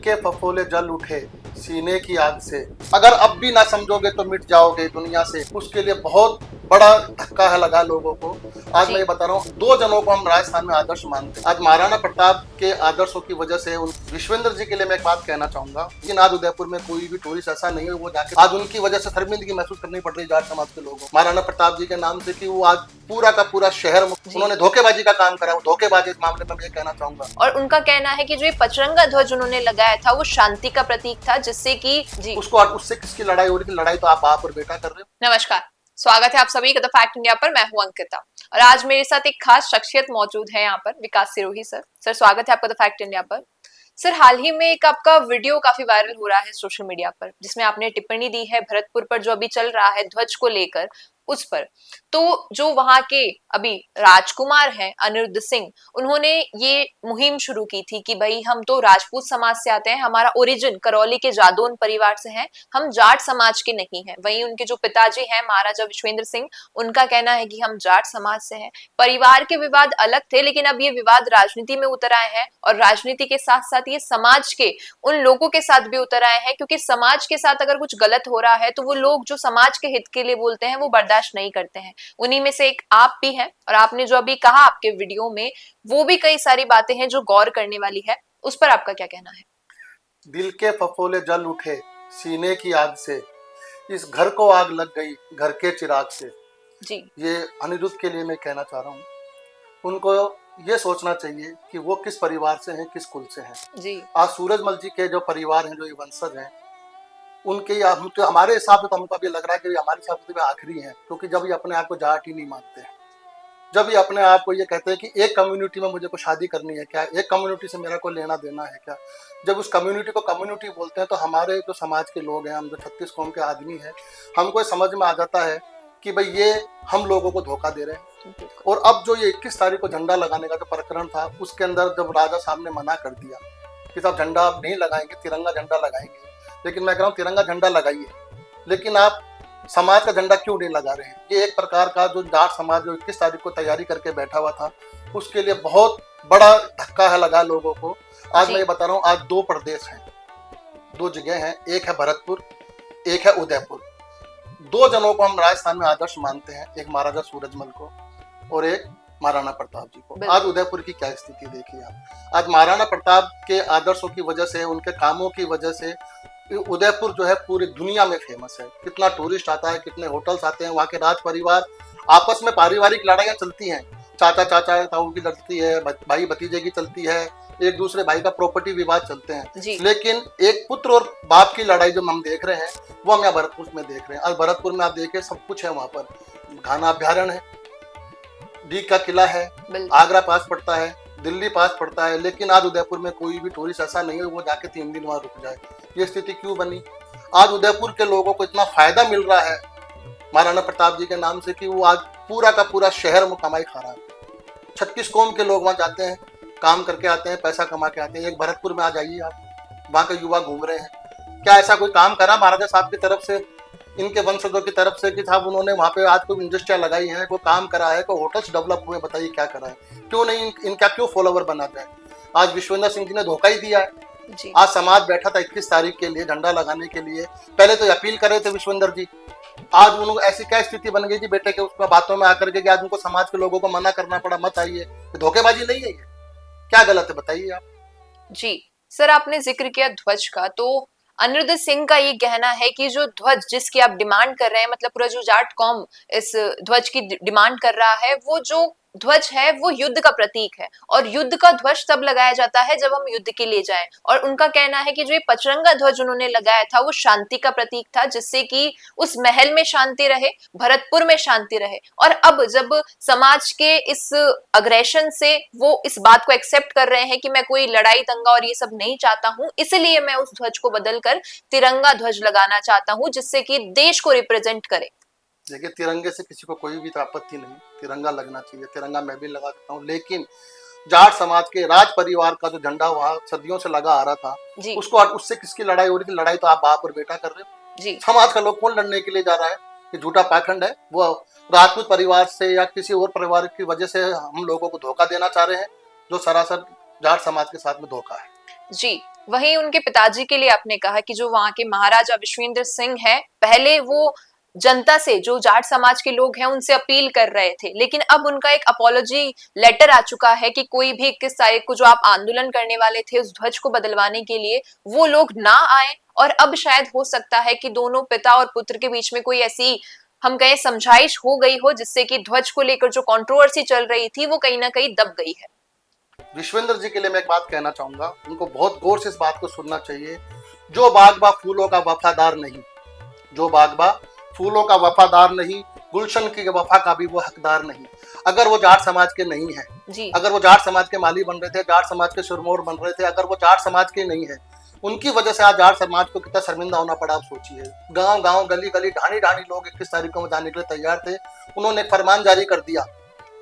के फफोले जल उठे सीने की आग से, अगर अब भी ना समझोगे तो मिट जाओगे दुनिया से। उसके लिए बहुत बड़ा धक्का है लगा लोगों को। आज मैं ये बता रहा हूँ, दो जनों को हम राजस्थान में आदर्श मानते हैं। आज महाराणा प्रताप के आदर्शों की वजह से उन विश्वेंद्र जी के लिए मैं एक बात कहना चाहूंगा, लेकिन आज उदयपुर में कोई भी टूरिस्ट ऐसा नहीं है वो जाके आज उनकी वजह से शर्मिंदगी महसूस करनी पड़ रही है जाट समाज के लोगों को महाराणा प्रताप जी के नाम से, कि वो आज पूरा का पूरा शहर उन्होंने धोखेबाजी का काम करा। वो धोखेबाजी इस मामले में मैं कहना चाहूंगा। और उनका कहना है कि जो ये पचरंगा ध्वज उन्होंने लगाया था वो शांति का प्रतीक था, जिससे कि जी उसको उससे किसकी लड़ाई हो रही थी? लड़ाई तो आप बाप और बेटा कर रहे हो। नमस्कार, स्वागत है आप सभी का द फैक्ट इंडिया पर। मैं हूं अंकिता और आज मेरे साथ एक खास शख्सियत मौजूद है यहाँ पर, विकास सिरोही सर। सर स्वागत है आपका द फैक्ट इंडिया पर। सर हाल ही में एक आपका वीडियो काफी वायरल हो रहा है सोशल मीडिया पर, जिसमें आपने टिप्पणी दी है भरतपुर पर जो अभी चल रहा है ध्वज को लेकर, उस पर। तो जो वहां के अभी राजकुमार हैं अनिरुद्ध सिंह, उन्होंने ये मुहिम शुरू की थी कि भाई हम तो राजपूत समाज से आते हैं, हमारा ओरिजिन करौली के जादौन परिवार से है, हम जाट समाज के नहीं हैं। वहीं उनके जो पिताजी हैं महाराजा विश्वेंद्र सिंह, उनका कहना है कि हम जाट समाज से हैं। परिवार के विवाद अलग थे, लेकिन अब ये विवाद राजनीति में उतर आए हैं और राजनीति के साथ साथ ये समाज के उन लोगों के साथ भी उतर आए हैं, क्योंकि समाज के साथ अगर कुछ गलत हो रहा है तो वो लोग जो समाज के हित के लिए बोलते हैं वो बर्दाश्त नहीं करते हैं। उन्हीं में से एक आप भी हैं और आपने जो अभी कहा आपके वीडियो में, वो भी कई सारी बातें हैं जो गौर करने वाली है। उस पर आपका क्या कहना है? दिल के फफोले जल उठे सीने की आग से, इस घर को आग लग गई घर के चिराग से। जी ये अनिरुद्ध के लिए मैं कहना चाह रहा हूँ, उनको ये सोचना चाहिए कि वो किस परिवार से हैं, किस कुल से हैं। जी आज सूरजमल जी के जो परिवार हैं, जो ये वंशज हैं, उनके तो हमारे हिसाब से तो हमको अभी लग रहा है कि हमारे हिसाब से भी आखिरी हैं, क्योंकि जब ये अपने आप को जाट ही नहीं मानते हैं, जब ये अपने आप को ये कहते हैं कि एक कम्युनिटी में मुझे को शादी करनी है क्या, एक कम्युनिटी से मेरा को लेना देना है क्या, जब उस कम्युनिटी को कम्युनिटी बोलते हैं, तो हमारे जो समाज के लोग हैं, हम जो 36 कौम के आदमी हैं, हमको ये समझ में आ जाता है कि भाई ये हम लोगों को धोखा दे रहे हैं। और अब जो ये 21 तारीख को झंडा लगाने का जो प्रकरण था, उसके अंदर जब राजा साहब ने मना कर दिया कि साहब झंडा आप नहीं लगाएंगे, तिरंगा झंडा लगाएंगे, लेकिन मैं कह रहा हूँ तिरंगा झंडा लगाइए, लेकिन आप समाज का झंडा क्यों नहीं लगा रहे हैं? ये एक प्रकार का जो जाट समाज जो 21 तारीख को तैयारी करके बैठा हुआ था, उसके लिए बहुत बड़ा धक्का है लगा लोगों को। आज मैं ये बता रहा हूँ, आज दो प्रदेश हैं, दो जगह हैं, एक है भरतपुर, एक है उदयपुर। दो जनों को हम राजस्थान में आदर्श मानते हैं, एक महाराजा सूरजमल को और एक महाराणा प्रताप जी को। आज उदयपुर की क्या स्थिति देखिए आप। आज महाराणा प्रताप के आदर्शों की वजह से, उनके कामों की वजह से उदयपुर जो है पूरी दुनिया में फेमस है। कितना टूरिस्ट आता है, कितने होटल्स आते हैं, वहाँ के राज परिवार आपस में पारिवारिक लड़ाइयाँ चलती हैं, चाचा चाचा ताऊ की लड़ती है, भाई भतीजे की चलती है, एक दूसरे भाई का प्रॉपर्टी विवाद चलते हैं। लेकिन एक पुत्र और बाप की लड़ाई जो हम देख रहे हैं, वो हम यहाँ भरतपुर में देख रहे हैं। आज भरतपुर में आप देखें, सब कुछ है वहाँ पर। घाना अभ्यारण्य है, डी का किला है, आगरा पास पड़ता है, दिल्ली पास पड़ता है, लेकिन आज उदयपुर में कोई भी टूरिस्ट ऐसा नहीं है वो जाके 3 दिन वहां रुक जाए। ये स्थिति क्यों बनी? आज उदयपुर के लोगों को इतना फायदा मिल रहा है महाराणा प्रताप जी के नाम से, कि वो आज पूरा का पूरा शहर में कमाई खा रहा है। 36 कौम के लोग वहां जाते हैं, काम करके आते हैं, पैसा कमा के आते हैं। एक भरतपुर में आ जाइए आप, वहाँ के युवा घूम रहे हैं। क्या ऐसा कोई काम करा महाराजा साहब की तरफ से, इनके वंशजों की तरफ से, कि साहब उन्होंने वहाँ पे आज कोई इंडस्ट्रिया लगाई है, कोई काम करा है, कोई होटल्स डेवलप हुए? बताइए क्या करा है? क्यों नहीं इनका क्यों फॉलोवर बना जाए? आज विश्वेंद्र सिंह जी ने धोखा ही दिया है। आज समाज बैठा था 21 तारीख के लिए झंडा लगाने के लिए, पहले तो अपील कर रहे थे विश्वेंद्र जी। आज उनको ऐसी क्या स्थिति बन गई जी बेटे के उसका बातों में आकर के, आज उनको समाज के लोगों को मना करना पड़ा, मत आइए। धोखेबाजी नहीं है ये? क्या गलत है बताइए आप। जी सर, आपने जिक्र किया ध्वज का, तो अनिरुद्ध सिंह का ये कहना है कि जो ध्वज जिसकी आप डिमांड कर रहे हैं, मतलब पूरा जो जाट कौम इस ध्वज की डिमांड कर रहा है, वो जो ध्वज है वो युद्ध का प्रतीक है और युद्ध का ध्वज तब लगाया जाता है जब हम युद्ध के लिए जाएं। और उनका कहना है कि जो ये पचरंगा ध्वज उन्होंने लगाया था वो शांति का प्रतीक था, जिससे कि उस महल में शांति रहे, भरतपुर में शांति रहे। और अब जब समाज के इस अग्रेशन से वो इस बात को एक्सेप्ट कर रहे हैं कि मैं कोई लड़ाई दंगा और ये सब नहीं चाहता हूं, इसलिए मैं उस ध्वज को बदलकर तिरंगा ध्वज लगाना चाहता हूं, जिससे कि देश को रिप्रेजेंट करे। देखिए, तिरंगे से किसी को कोई भी तो आपत्ति नहीं, तिरंगा लगना चाहिए, तिरंगा मैं भी लगा सकता हूँ, लेकिन जाट समाज के राज परिवार का जो झंडा वहाँ सदियों से लगा आ रहा था, उसको उससे किसकी लड़ाई हो रही थी? लड़ाई तो आप बाप और बेटा कर रहे हो। समाज का लोग कौन लड़ने के लिए जा रहा है? ये झूठा पाखंड है। वो राजपूत परिवार से या किसी और परिवार की वजह से हम लोगों को धोखा देना चाह रहे हैं, जो सरासर जाट समाज के साथ में धोखा है। जी, वहीं उनके पिताजी के लिए आपने कहा कि जो वहां के महाराजा विश्वेंद्र सिंह हैं, पहले वो जनता से, जो जाट समाज के लोग हैं उनसे अपील कर रहे थे, लेकिन अब उनका एक अपॉलॉजी लेटर आ चुका है कि कोई भी 21 तारीख को जो आप आंदोलन करने वाले थे उस ध्वज को बदलवाने के लिए, वो लोग ना आए। और अब शायद हो सकता है कि दोनों पिता और पुत्र के बीच में कोई ऐसी, हम कहें, समझाइश हो गई हो, जिससे कि ध्वज को लेकर जो कंट्रोवर्सी चल रही थी वो कहीं ना कहीं दब गई है। विश्वेंद्र जी के लिए मैं एक बात कहना चाहूंगा, उनको बहुत गौर से इस बात को सुनना चाहिए। जो बागबा फूलों का वफादार नहीं, जो बागबा फूलों का वफादार नहीं, गुलशन की वफा का भी वो हकदार नहीं। अगर वो जाट समाज के नहीं है जी, अगर वो जाट समाज के माली बन रहे थे, जाट समाज के सुरमोर बन रहे थे, अगर वो जाट समाज के नहीं है, उनकी वजह से आज जाट समाज को कितना शर्मिंदा होना पड़ा, आप सोचिए। गांव गांव, गली गली, ढाणी ढाणी लोग 21 तारीख को जाने के लिए तैयार थे। उन्होंने एक फरमान जारी कर दिया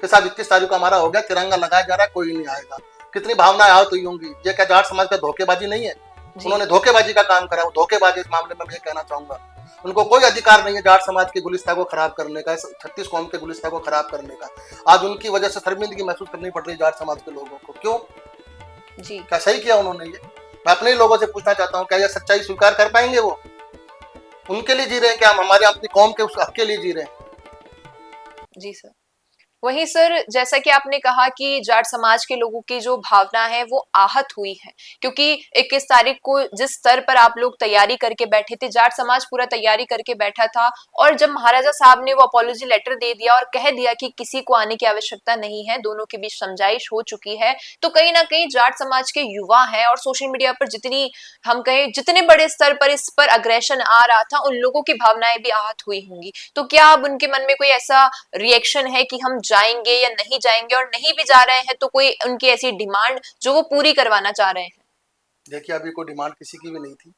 कि साहब 21 तारीख को हमारा हो गया, तिरंगा लगाया जा रहा है, कोई नहीं आएगा। कितनी भावनाएं आहत हुई होंगी। ये क्या जाट समाज का धोखेबाजी नहीं है? उन्होंने धोखेबाजी का काम करा, वो धोखेबाजी। इस मामले में मैं ये कहना चाहूंगा, उनको कोई अधिकार नहीं है जाट समाज की गुलिस्ता को खराब करने का, 36 कौम के गुलिस्ता को खराब करने का। आज उनकी वजह से शर्मिंदगी महसूस करनी पड़ रही है जाट समाज के लोगों को। क्यों? जी, क्या सही किया उन्होंने? ये मैं अपने लोगों से पूछना चाहता हूँ, क्या ये सच्चाई स्वीकार कर पाएंगे? वो उनके लिए जी रहे हैं क्या हम हमारे अपनी कौम के उस हक के लिए जी रहे हैं? जी सर। वहीं सर, जैसा कि आपने कहा कि जाट समाज के लोगों की जो भावना है वो आहत हुई है, क्योंकि 21 तारीख को जिस स्तर पर आप लोग तैयारी करके बैठे थे, जाट समाज पूरा तैयारी करके बैठा था, और जब महाराजा साहब ने वो अपॉलॉजी लेटर दे दिया और कह दिया कि किसी को आने की आवश्यकता नहीं है, दोनों के बीच समझाइश हो चुकी है, तो कहीं ना कहीं जाट समाज के युवा हैं और सोशल मीडिया पर जितनी, हम कहें, जितने बड़े स्तर पर इस पर अग्रेशन आ रहा था, उन लोगों की भावनाएं भी आहत हुई होंगी। तो क्या अब उनके मन में कोई ऐसा रिएक्शन है कि हम जाएंगे या नहीं जाएंगे, और नहीं भी जा रहे हैं तो कोई उनकी ऐसी डिमांड जो वो पूरी करवाना चाह रहे हैं? देखिए, अभी कोई डिमांड किसी की भी नहीं थी।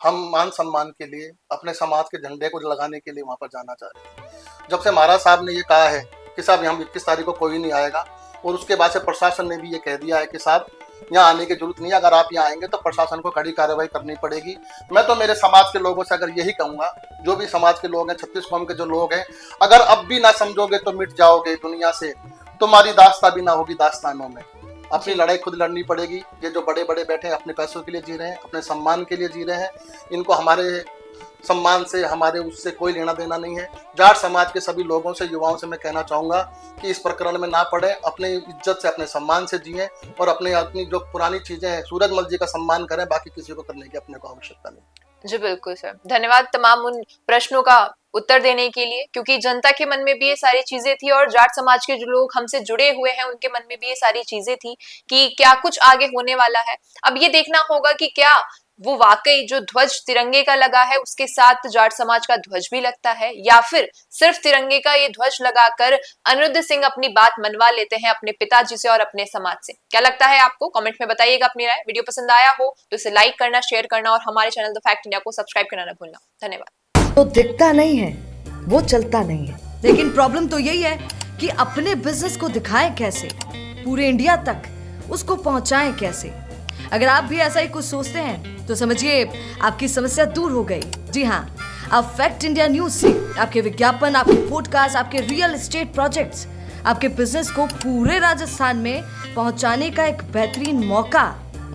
हम मान सम्मान के लिए, अपने समाज के झंडे को लगाने के लिए वहां पर जाना चाह रहे थे। जब से महाराज साहब ने ये कहा है कि साहब हम 21 तारीख को कोई नहीं आएगा, और उसके बाद से प्रशासन ने भी ये कह दिया है कि साहब यहाँ आने की जरूरत नहीं है, अगर आप यहाँ आएंगे तो प्रशासन को कड़ी कार्रवाई करनी पड़ेगी। मैं तो मेरे समाज के लोगों से अगर यही कहूँगा, जो भी समाज के लोग हैं, 36 कौम के जो लोग हैं, अगर अब भी ना समझोगे तो मिट जाओगे दुनिया से। तुम्हारी दास्तां भी ना होगी दास्तानों में। अपनी लड़ाई खुद लड़नी पड़ेगी। ये जो बड़े बड़े बैठे हैं अपने पैसों के लिए जी रहे हैं, अपने सम्मान के लिए जी रहे हैं, इनको हमारे सम्मान से, हमारे उससे कोई लेना देना नहीं है। जाट समाज के सभी लोगों से, युवाओं से मैं कहना चाहूँगा कि इस प्रकरण में ना पड़े, अपने इज्जत से, अपने सम्मान से जिएं, और अपनी जो पुरानी चीज़ें हैं, सूरजमल जी का सम्मान करें, बाकी किसी को करने की अपने को आवश्यकता नहीं। जी बिल्कुल सर, धन्यवाद तमाम उन प्रश्नों का उत्तर देने के लिए, क्योंकि जनता के मन में भी ये सारी चीजें थी और जाट समाज के जो लोग हमसे जुड़े हुए हैं उनके मन में भी ये सारी चीजें थी कि क्या कुछ आगे होने वाला है। अब ये देखना होगा कि क्या वो वाकई जो ध्वज तिरंगे का लगा है उसके साथ जाट समाज का ध्वज भी लगता है, या फिर सिर्फ तिरंगे का ये ध्वज लगाकर अनिरुद्ध सिंह अपनी बात मनवा लेते हैं अपने पिताजी से और अपने समाज से। क्या लगता है आपको? कमेंट में बताइएगा अपनी राय। वीडियो पसंद आया हो तो इसे लाइक करना, शेयर करना और हमारे चैनल द फैक्ट इंडिया को सब्सक्राइब करना न भूलना। धन्यवाद। तो दिखता नहीं है, वो चलता नहीं है, लेकिन प्रॉब्लम तो यही है कि अपने बिजनेस को दिखाएं कैसे, पूरे इंडिया तक उसको पहुंचाएं कैसे। अगर आप भी ऐसा ही कुछ सोचते हैं तो समझिए आपकी समस्या दूर हो गई। जी हाँ, अब फैक्ट इंडिया न्यूज से आपके विज्ञापन, आपके पॉडकास्ट, आपके रियल एस्टेट प्रोजेक्ट्स, आपके बिजनेस को पूरे राजस्थान में पहुंचाने का एक बेहतरीन मौका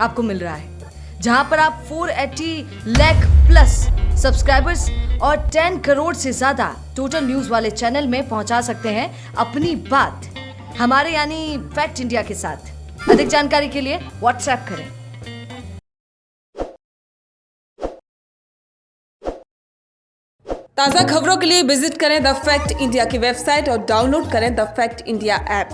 आपको मिल रहा है, जहां पर आप 480 लाख प्लस सब्सक्राइबर्स और 10 करोड़ से ज्यादा टोटल न्यूज वाले चैनल में पहुंचा सकते हैं अपनी बात हमारे यानी फैक्ट इंडिया के साथ। अधिक जानकारी के लिए व्हाट्सएप करें। ताज़ा खबरों के लिए विजिट करें द फैक्ट इंडिया की वेबसाइट और डाउनलोड करें द फैक्ट इंडिया ऐप।